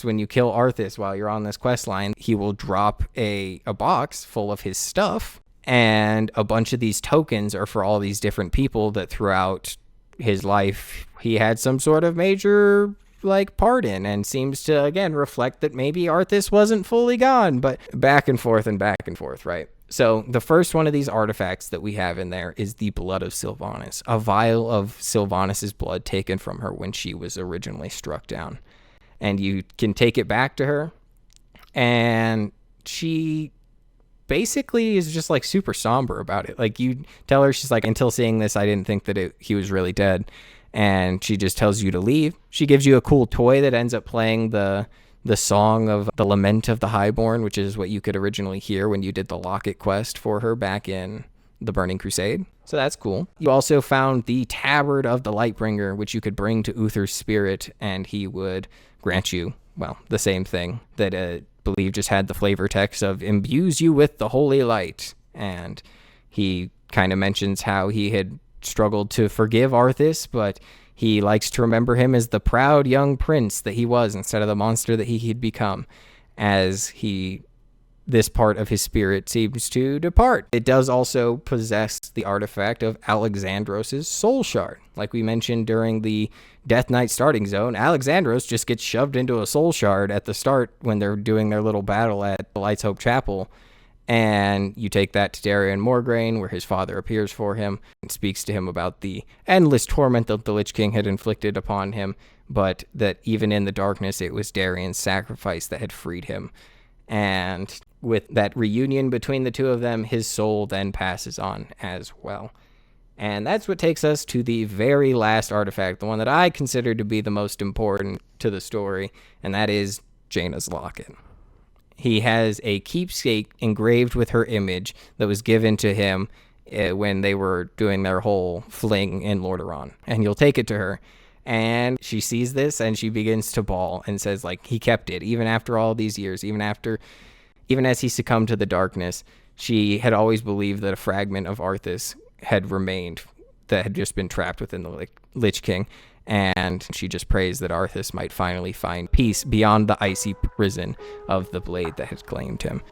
When you kill Arthas while you're on this quest line, he will drop a box full of his stuff, and a bunch of these tokens are for all these different people that throughout his life he had some sort of major part in, and seems to again reflect that maybe Arthas wasn't fully gone, but back and forth, right? So the first one of these artifacts that we have in there is the blood of Sylvanas, a vial of Sylvanas' blood taken from her when she was originally struck down. And you can take it back to her, and she basically is just super somber about it. You tell her, she's like, until seeing this, I didn't think that he was really dead. And she just tells you to leave. She gives you a cool toy that ends up playing the song of the Lament of the Highborn, which is what you could originally hear when you did the locket quest for her back in the Burning Crusade. So that's cool. You also found the tabard of the Lightbringer, which you could bring to Uther's spirit, and he would grant you, the same thing that I believe just had the flavor text of imbues you with the holy light. And he kind of mentions how he had struggled to forgive Arthas, but he likes to remember him as the proud young prince that he was instead of the monster that he had become, as this part of his spirit seems to depart. It does also possess the artifact of Alexandros' soul shard. Like we mentioned during the Death Knight starting zone, Alexandros just gets shoved into a soul shard at the start when they're doing their little battle at the Light's Hope Chapel. And you take that to Arthas Mograine, where his father appears for him and speaks to him about the endless torment that the Lich King had inflicted upon him, but that even in the darkness, it was Darien's sacrifice that had freed him. And with that reunion between the two of them, his soul then passes on as well. And that's what takes us to the very last artifact, the one that I consider to be the most important to the story, and that is Jaina's locket. He has a keepsake engraved with her image that was given to him when they were doing their whole fling in Lordaeron. And you'll take it to her, and she sees this and she begins to bawl and says, he kept it even after all these years, even as he succumbed to the darkness. She had always believed that a fragment of Arthas had remained that had just been trapped within the Lich King. And she just prays that Arthas might finally find peace beyond the icy prison of the blade that had claimed him.